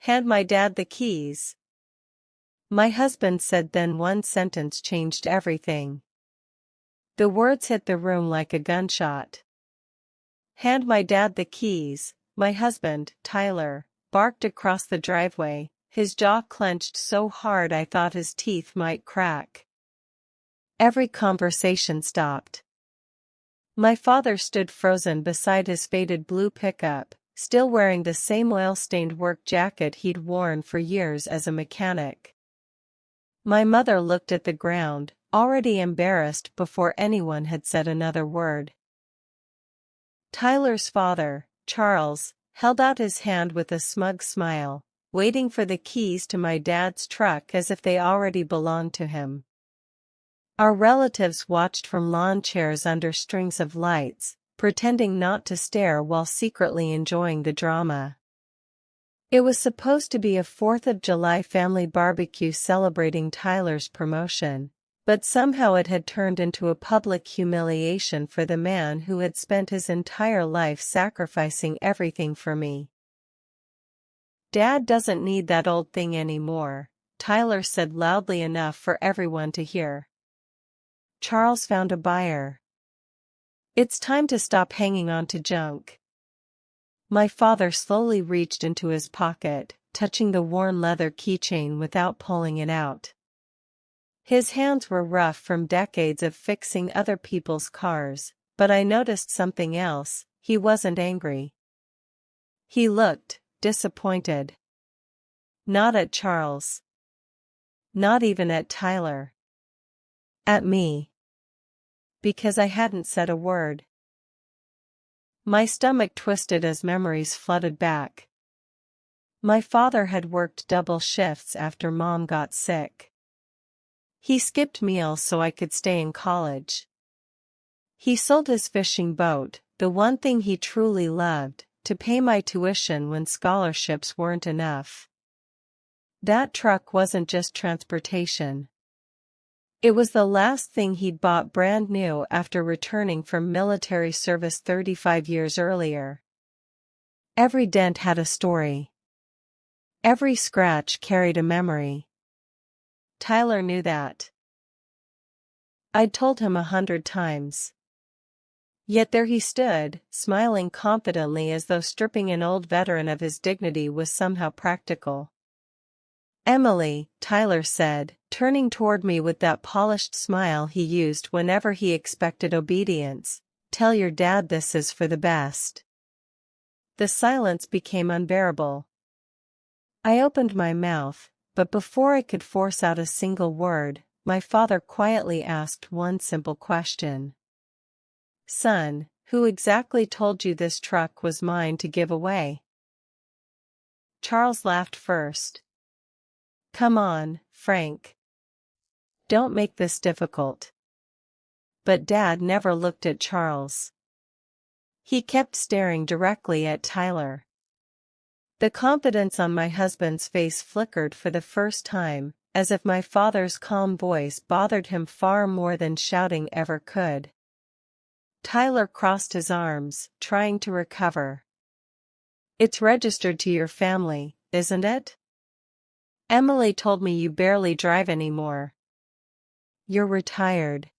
Hand my dad the keys, my husband said. Then one sentence changed everything. The words hit the room like a gunshot. Hand my dad the keys, my husband, Tyler, barked across the driveway, his jaw clenched so hard I thought his teeth might crack. Every conversation stopped. My father stood frozen beside his faded blue pickup, still wearing the same oil-stained work jacket he'd worn for years as a mechanic. My mother looked at the ground, already embarrassed before anyone had said another word. Tyler's father, Charles, held out his hand with a smug smile, waiting for the keys to my dad's truck as if they already belonged to him. Our relatives watched from lawn chairs under strings of lights, pretending not to stare while secretly enjoying the drama. It was supposed to be a 4th of July family barbecue celebrating Tyler's promotion, but somehow it had turned into a public humiliation for the man who had spent his entire life sacrificing everything for me. "Dad doesn't need that old thing anymore," Tyler said loudly enough for everyone to hear. Charles found a buyer. "It's time to stop hanging on to junk." My father slowly reached into his pocket, touching the worn leather keychain without pulling it out. His hands were rough from decades of fixing other people's cars, but I noticed something else. He wasn't angry. He looked disappointed. Not at Charles. Not even at Tyler. At me. Because I hadn't said a word. My stomach twisted as memories flooded back. My father had worked double shifts after Mom got sick. He skipped meals so I could stay in college. He sold his fishing boat, the one thing he truly loved, to pay my tuition when scholarships weren't enough. That truck wasn't just transportation. It was the last thing he'd bought brand new after returning from military service 35 years earlier. Every dent had a story. Every scratch carried a memory. Tyler knew that. I'd told him 100 times. Yet there he stood, smiling confidently as though stripping an old veteran of his dignity was somehow practical. "Emily," Tyler said, turning toward me with that polished smile he used whenever he expected obedience, "tell your dad this is for the best." The silence became unbearable. I opened my mouth, but before I could force out a single word, my father quietly asked one simple question. "Son, who exactly told you this truck was mine to give away?" Charles laughed first. "Come on, Frank. Don't make this difficult." But Dad never looked at Charles. He kept staring directly at Tyler. The confidence on my husband's face flickered for the first time, as if my father's calm voice bothered him far more than shouting ever could. Tyler crossed his arms, trying to recover. "It's registered to your family, isn't it? Emily told me you barely drive anymore. You're retired.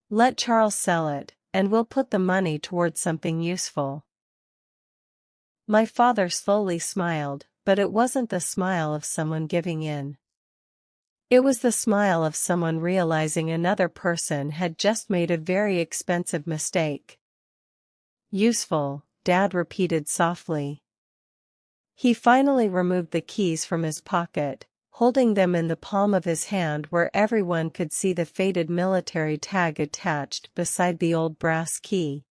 Let Charles sell it, and we'll put the money towards something useful." My father slowly smiled, but it wasn't the smile of someone giving in. It was the smile of someone realizing another person had just made a very expensive mistake. "Useful," Dad repeated softly. He finally removed the keys from his pocket, holding them in the palm of his hand where everyone could see the faded military tag attached beside the old brass key.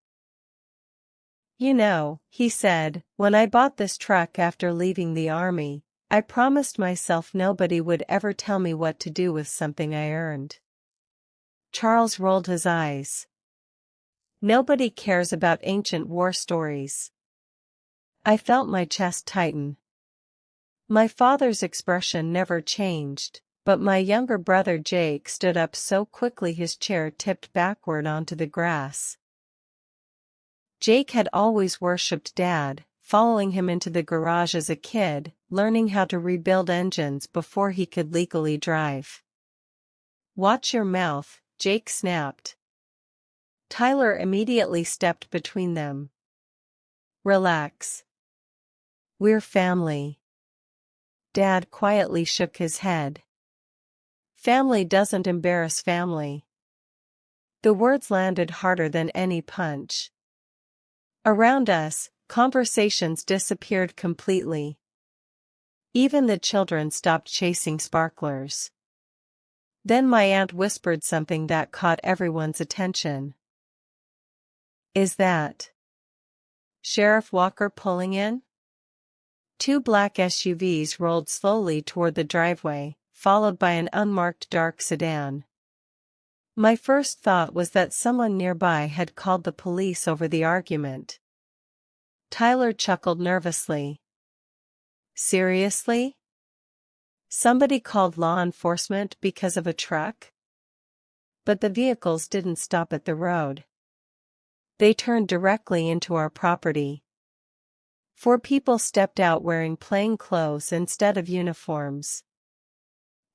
"You know," he said, "when I bought this truck after leaving the army, I promised myself nobody would ever tell me what to do with something I earned." Charles rolled his eyes. "Nobody cares about ancient war stories." I felt my chest tighten. My father's expression never changed, but my younger brother Jake stood up so quickly his chair tipped backward onto the grass. Jake had always worshipped Dad, following him into the garage as a kid, learning how to rebuild engines before he could legally drive. "Watch your mouth," Jake snapped. Tyler immediately stepped between them. "Relax. We're family." Dad quietly shook his head. "Family doesn't embarrass family." The words landed harder than any punch. Around us, conversations disappeared completely. Even the children stopped chasing sparklers. Then my aunt whispered something that caught everyone's attention. "Is that Sheriff Walker pulling in?" Two black SUVs rolled slowly toward the driveway, followed by an unmarked dark sedan. My first thought was that someone nearby had called the police over the argument. Tyler chuckled nervously. "Seriously? Somebody called law enforcement because of a truck?" But the vehicles didn't stop at the road. They turned directly into our property. 4 people stepped out wearing plain clothes instead of uniforms.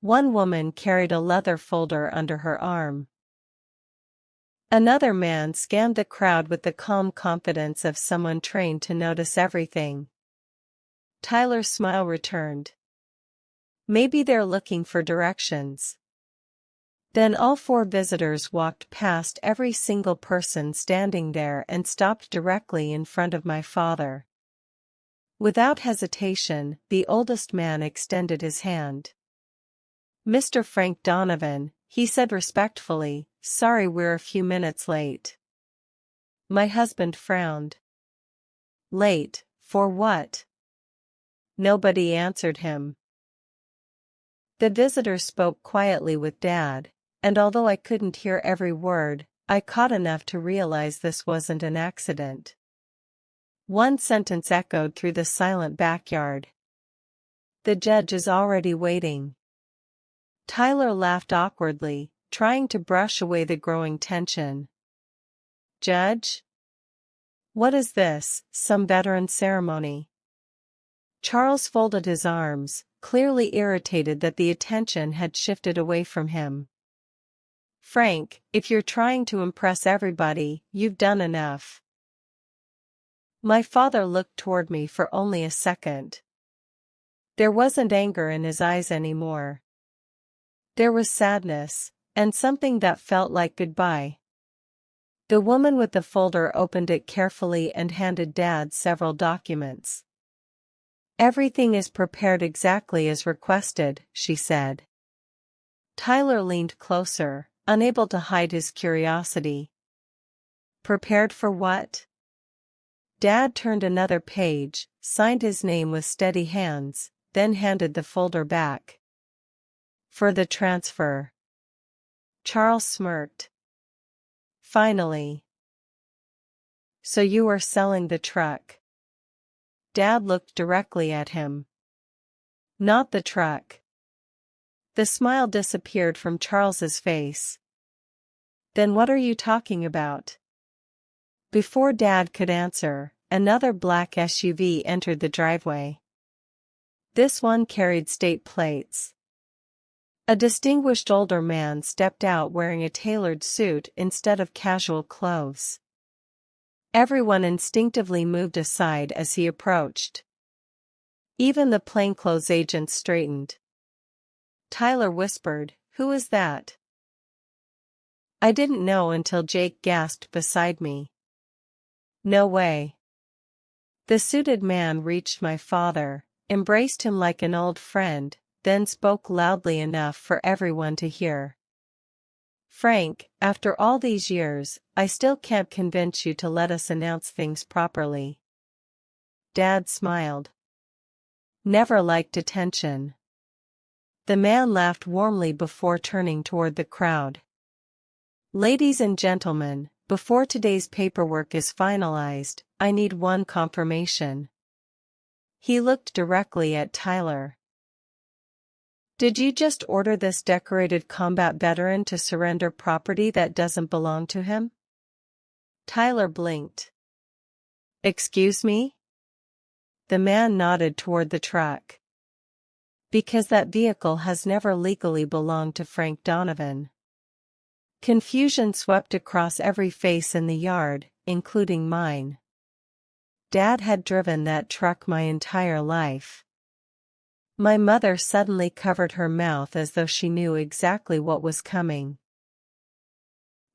One woman carried a leather folder under her arm. Another man scanned the crowd with the calm confidence of someone trained to notice everything. Tyler's smile returned. "Maybe they're looking for directions." Then all 4 visitors walked past every single person standing there and stopped directly in front of my father. Without hesitation, the oldest man extended his hand. "Mr. Frank Donovan," he said respectfully, "sorry we're a few minutes late." My husband frowned. "Late, for what?" Nobody answered him. The visitor spoke quietly with Dad, and although I couldn't hear every word, I caught enough to realize this wasn't an accident. One sentence echoed through the silent backyard. "The judge is already waiting." Tyler laughed awkwardly, trying to brush away the growing tension. "Judge? What is this, some veteran ceremony?" Charles folded his arms, clearly irritated that the attention had shifted away from him. "Frank, if you're trying to impress everybody, you've done enough." My father looked toward me for only a second. There wasn't anger in his eyes anymore. There was sadness, and something that felt like goodbye. The woman with the folder opened it carefully and handed Dad several documents. "Everything is prepared exactly as requested," she said. Tyler leaned closer, unable to hide his curiosity. "Prepared for what?" Dad turned another page, signed his name with steady hands, then handed the folder back. "For the transfer." Charles smirked. "Finally. So you are selling the truck?" Dad looked directly at him. "Not the truck." The smile disappeared from Charles's face. "Then what are you talking about?" Before Dad could answer, another black SUV entered the driveway. This one carried state plates. A distinguished older man stepped out wearing a tailored suit instead of casual clothes. Everyone instinctively moved aside as he approached. Even the plainclothes agents straightened. Tyler whispered, "Who is that?" I didn't know until Jake gasped beside me. "No way." The suited man reached my father, embraced him like an old friend, then spoke loudly enough for everyone to hear. "Frank, after all these years, I still can't convince you to let us announce things properly." Dad smiled. "Never liked attention." The man laughed warmly before turning toward the crowd. "Ladies and gentlemen, before today's paperwork is finalized, I need one confirmation." He looked directly at Tyler. "Did you just order this decorated combat veteran to surrender property that doesn't belong to him?" Tyler blinked. "Excuse me?" The man nodded toward the truck. Because that vehicle has never legally belonged to Frank Donovan. Confusion swept across every face in the yard, including mine. Dad had driven that truck my entire life. My mother suddenly covered her mouth as though she knew exactly what was coming.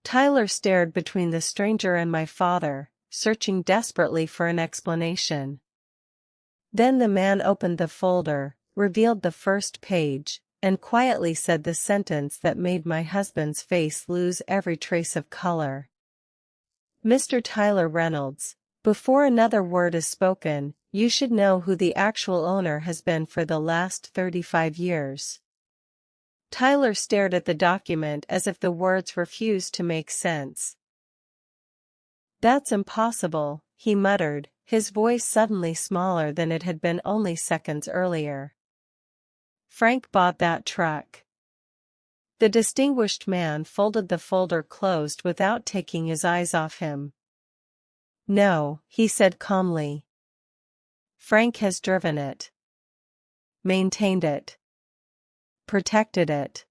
Tyler stared between the stranger and my father, searching desperately for an explanation. Then the man opened the folder, revealed the first page, and quietly said the sentence that made my husband's face lose every trace of color. Mr. Tyler Reynolds, before another word is spoken, you should know who the actual owner has been for the last 35 years. Tyler stared at the document as if the words refused to make sense. That's impossible, he muttered, his voice suddenly smaller than it had been only seconds earlier. Frank bought that truck. The distinguished man folded the folder closed without taking his eyes off him. No, he said calmly. Frank has driven it. Maintained it. Protected it.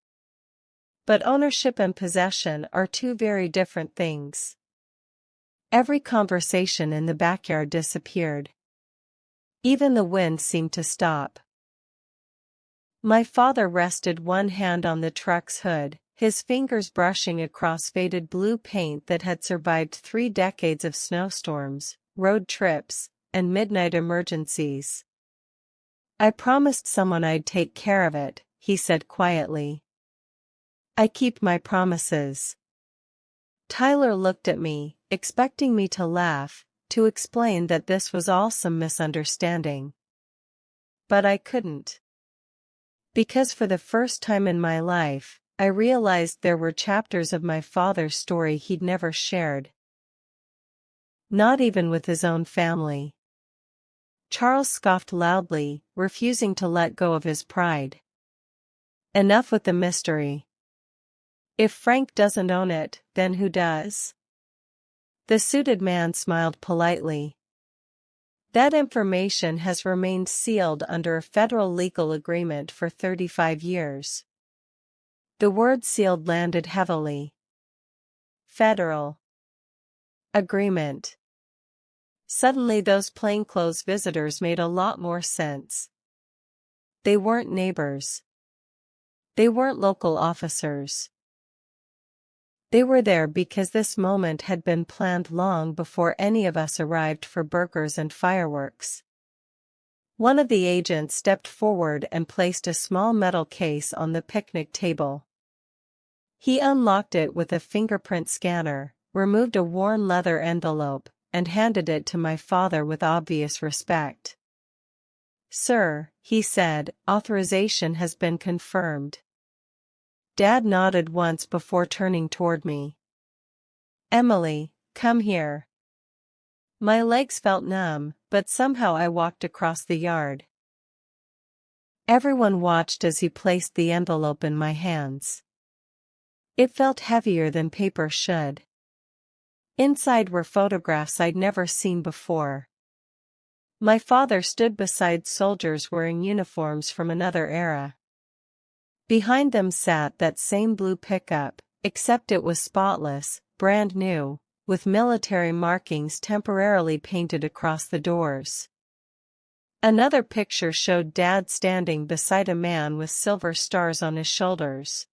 But ownership and possession are two very different things. Every conversation in the backyard disappeared. Even the wind seemed to stop. My father rested one hand on the truck's hood, his fingers brushing across faded blue paint that had survived 3 decades of snowstorms, road trips, and midnight emergencies. I promised someone I'd take care of it, he said quietly. I keep my promises. Tyler looked at me, expecting me to laugh, to explain that this was all some misunderstanding. But I couldn't. Because for the first time in my life, I realized there were chapters of my father's story he'd never shared. Not even with his own family. Charles scoffed loudly, refusing to let go of his pride. Enough with the mystery. If Frank doesn't own it, then who does? The suited man smiled politely. That information has remained sealed under a federal legal agreement for 35 years. The word sealed landed heavily. Federal agreement. Suddenly those plainclothes visitors made a lot more sense. They weren't neighbors. They weren't local officers. They were there because this moment had been planned long before any of us arrived for burgers and fireworks. One of the agents stepped forward and placed a small metal case on the picnic table. He unlocked it with a fingerprint scanner, removed a worn leather envelope, and handed it to my father with obvious respect. Sir, he said, authorization has been confirmed. Dad nodded once before turning toward me. Emily, come here. My legs felt numb, but somehow I walked across the yard. Everyone watched as he placed the envelope in my hands. It felt heavier than paper should. Inside were photographs I'd never seen before. My father stood beside soldiers wearing uniforms from another era. Behind them sat that same blue pickup, except it was spotless, brand new, with military markings temporarily painted across the doors. Another picture showed Dad standing beside a man with silver stars on his shoulders.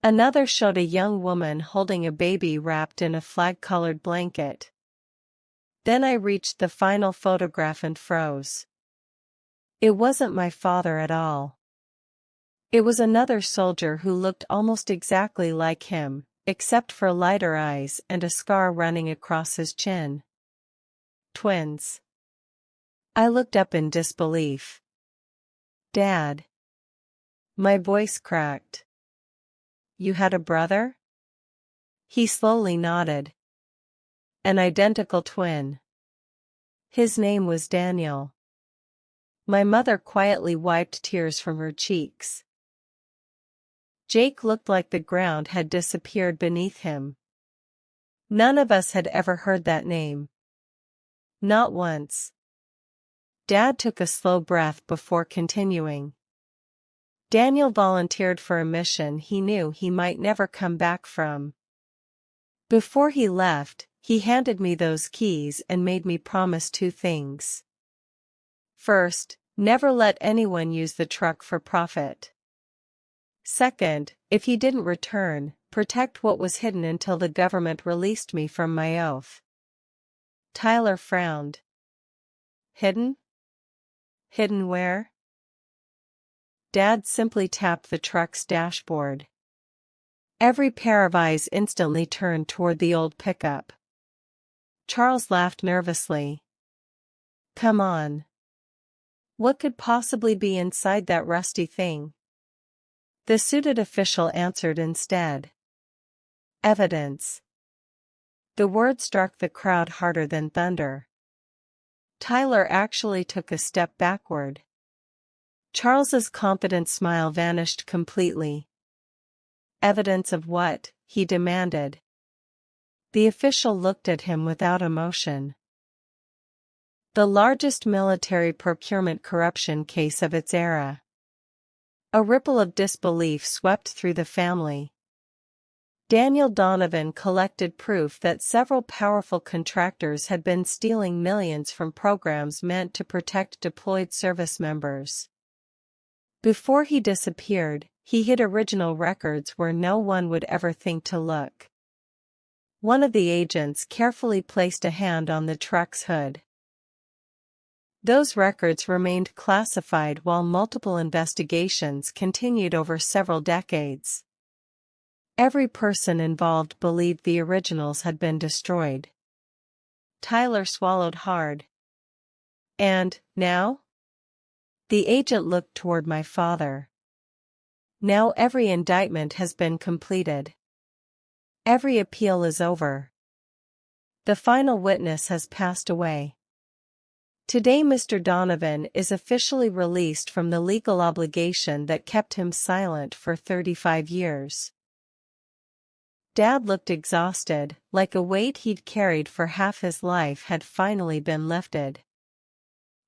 Another showed a young woman holding a baby wrapped in a flag-colored blanket. Then I reached the final photograph and froze. It wasn't my father at all. It was another soldier who looked almost exactly like him, except for lighter eyes and a scar running across his chin. Twins. I looked up in disbelief. Dad. My voice cracked. You had a brother? He slowly nodded. An identical twin. His name was Daniel. My mother quietly wiped tears from her cheeks. Jake looked like the ground had disappeared beneath him. None of us had ever heard that name. Not once. Dad took a slow breath before continuing. Daniel volunteered for a mission he knew he might never come back from. Before he left, he handed me those keys and made me promise two things. First, never let anyone use the truck for profit. Second, if he didn't return, protect what was hidden until the government released me from my oath. Tyler frowned. Hidden? Hidden where? Dad simply tapped the truck's dashboard. Every pair of eyes instantly turned toward the old pickup. Charles laughed nervously. Come on. What could possibly be inside that rusty thing? The suited official answered instead. Evidence. The word struck the crowd harder than thunder. Tyler actually took a step backward. Charles's confident smile vanished completely. Evidence of what? He demanded. The official looked at him without emotion. The largest military procurement corruption case of its era. A ripple of disbelief swept through the family. Daniel Donovan collected proof that several powerful contractors had been stealing millions from programs meant to protect deployed service members. Before he disappeared, he hid original records where no one would ever think to look. One of the agents carefully placed a hand on the truck's hood. Those records remained classified while multiple investigations continued over several decades. Every person involved believed the originals had been destroyed. Tyler swallowed hard. And, now? The agent looked toward my father. Now every indictment has been completed. Every appeal is over. The final witness has passed away. Today Mr. Donovan is officially released from the legal obligation that kept him silent for 35 years. Dad looked exhausted, like a weight he'd carried for half his life had finally been lifted.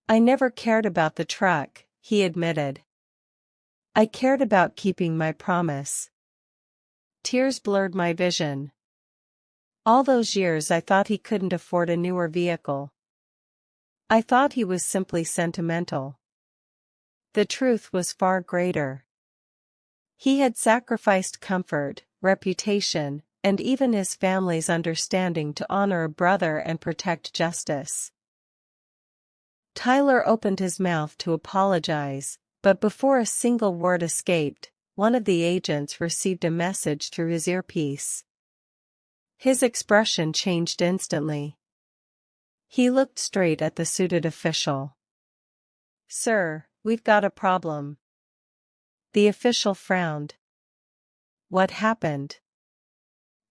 I never cared about the truck, he admitted. I cared about keeping my promise. Tears blurred my vision. All those years I thought he couldn't afford a newer vehicle. I thought he was simply sentimental. The truth was far greater. He had sacrificed comfort, reputation, and even his family's understanding to honor a brother and protect justice. Tyler opened his mouth to apologize, but before a single word escaped, one of the agents received a message through his earpiece. His expression changed instantly. He looked straight at the suited official. Sir, we've got a problem. The official frowned. What happened?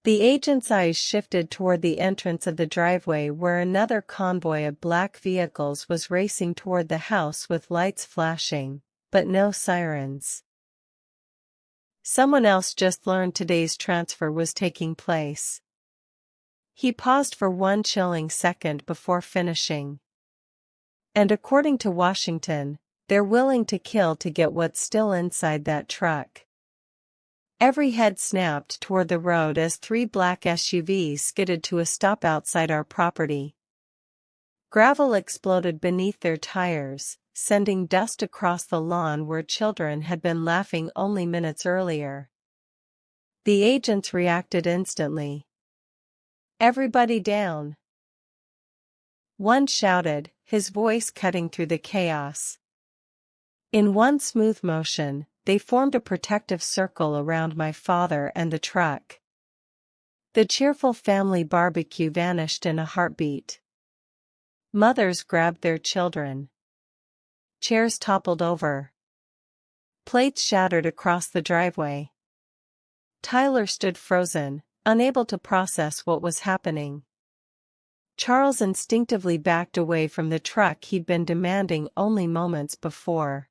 The agent's eyes shifted toward the entrance of the driveway where another convoy of black vehicles was racing toward the house with lights flashing, but no sirens. Someone else just learned today's transfer was taking place. He paused for one chilling second before finishing. And according to Washington, they're willing to kill to get what's still inside that truck. Every head snapped toward the road as three black SUVs skidded to a stop outside our property. Gravel exploded beneath their tires, sending dust across the lawn where children had been laughing only minutes earlier. The agents reacted instantly. Everybody down! One shouted, his voice cutting through the chaos. In one smooth motion, they formed a protective circle around my father and the truck. The cheerful family barbecue vanished in a heartbeat. Mothers grabbed their children. Chairs toppled over. Plates shattered across the driveway. Tyler stood frozen, unable to process what was happening. Charles instinctively backed away from the truck he'd been demanding only moments before.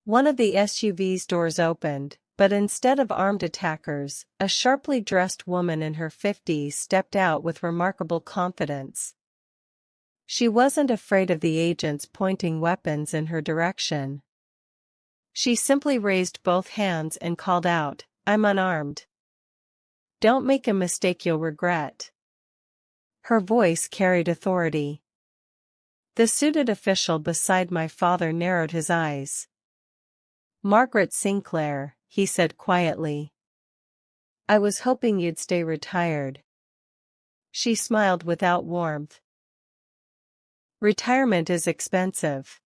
One of the SUV's doors opened, but instead of armed attackers, a sharply dressed woman in her 50s stepped out with remarkable confidence. She wasn't afraid of the agents pointing weapons in her direction. She simply raised both hands and called out, "I'm unarmed. Don't make a mistake you'll regret." Her voice carried authority. The suited official beside my father narrowed his eyes. "Margaret Sinclair," he said quietly. "I was hoping you'd stay retired." She smiled without warmth. "Retirement is expensive."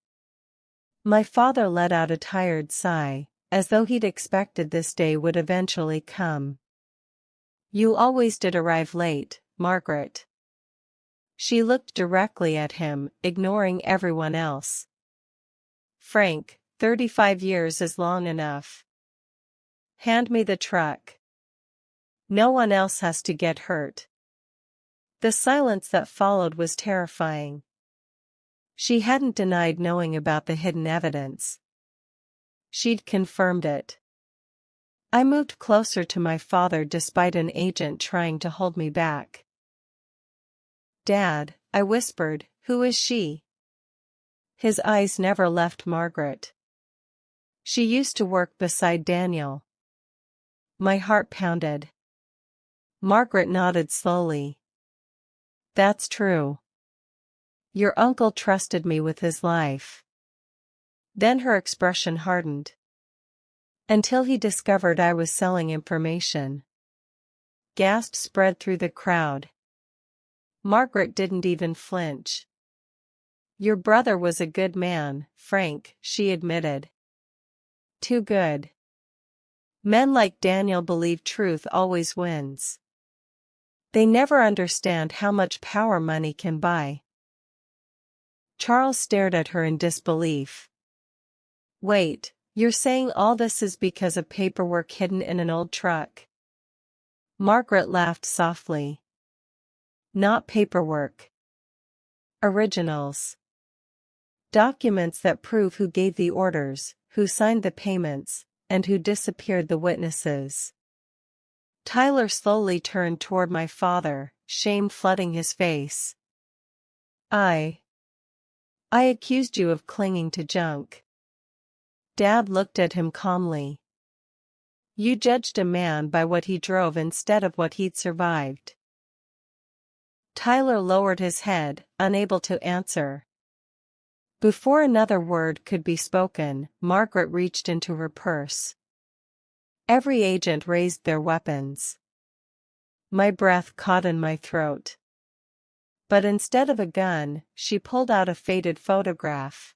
My father let out a tired sigh, as though he'd expected this day would eventually come. "You always did arrive late, Margaret." She looked directly at him, ignoring everyone else. "Frank, 35 years is long enough. Hand me the truck. No one else has to get hurt." The silence that followed was terrifying. She hadn't denied knowing about the hidden evidence. She'd confirmed it. I moved closer to my father despite an agent trying to hold me back. "Dad," I whispered, "who is she?" His eyes never left Margaret. "She used to work beside Daniel." My heart pounded. Margaret nodded slowly. "That's true. Your uncle trusted me with his life." Then her expression hardened. "Until he discovered I was selling information." Gasps spread through the crowd. Margaret didn't even flinch. "Your brother was a good man, Frank," she admitted. "Too good. Men like Daniel believe truth always wins. They never understand how much power money can buy." Charles stared at her in disbelief. "Wait, you're saying all this is because of paperwork hidden in an old truck?" Margaret laughed softly. "Not paperwork. Originals. Documents that prove who gave the orders, who signed the payments, and who disappeared the witnesses." Tyler slowly turned toward my father, shame flooding his face. I accused you of clinging to junk." Dad looked at him calmly. "You judged a man by what he drove instead of what he'd survived." Tyler lowered his head, unable to answer. Before another word could be spoken, Margaret reached into her purse. Every agent raised their weapons. My breath caught in my throat. But instead of a gun, she pulled out a faded photograph.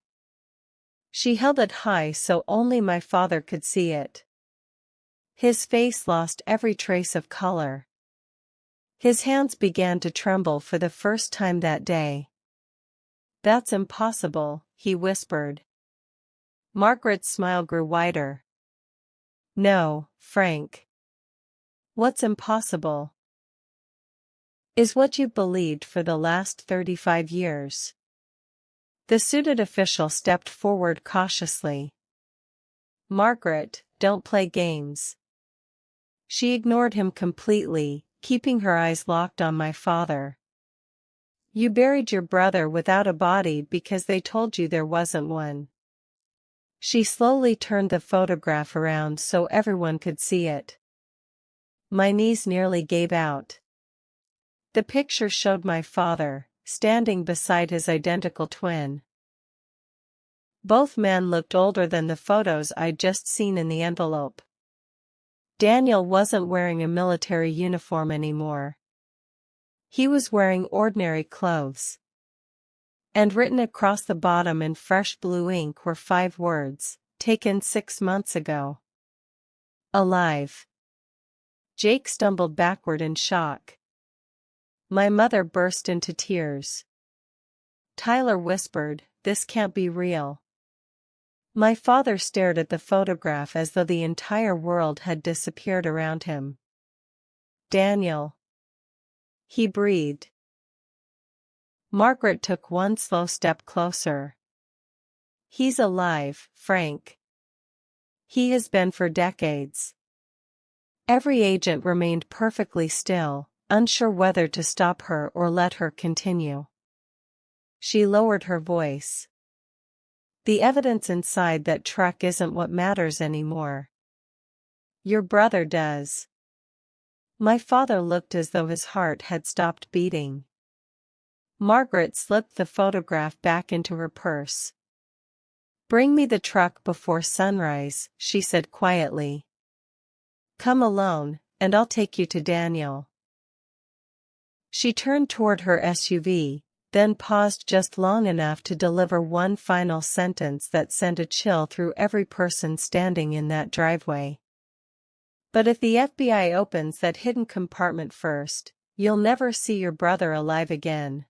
She held it high so only my father could see it. His face lost every trace of color. His hands began to tremble for the first time that day. "That's impossible," he whispered. Margaret's smile grew wider. "No, Frank. What's impossible is what you've believed for the last 35 years. The suited official stepped forward cautiously. "Margaret, don't play games." She ignored him completely, keeping her eyes locked on my father. "You buried your brother without a body because they told you there wasn't one." She slowly turned the photograph around so everyone could see it. My knees nearly gave out. The picture showed my father, standing beside his identical twin. Both men looked older than the photos I'd just seen in the envelope. Daniel wasn't wearing a military uniform anymore. He was wearing ordinary clothes. And written across the bottom in fresh blue ink were 5 words, taken 6 months ago. "Alive." Jake stumbled backward in shock. My mother burst into tears. Tyler whispered, "This can't be real." My father stared at the photograph as though the entire world had disappeared around him. "Daniel." He breathed. Margaret took one slow step closer. "He's alive, Frank. He has been for decades." Every agent remained perfectly still, unsure whether to stop her or let her continue. She lowered her voice. The evidence inside that truck isn't what matters anymore. Your brother does. My father looked as though his heart had stopped beating. Margaret slipped the photograph back into her purse. Bring me the truck before sunrise, she said quietly. Come alone, and I'll take you to Daniel. She turned toward her SUV, then paused just long enough to deliver one final sentence that sent a chill through every person standing in that driveway. But if the FBI opens that hidden compartment first, you'll never see your brother alive again.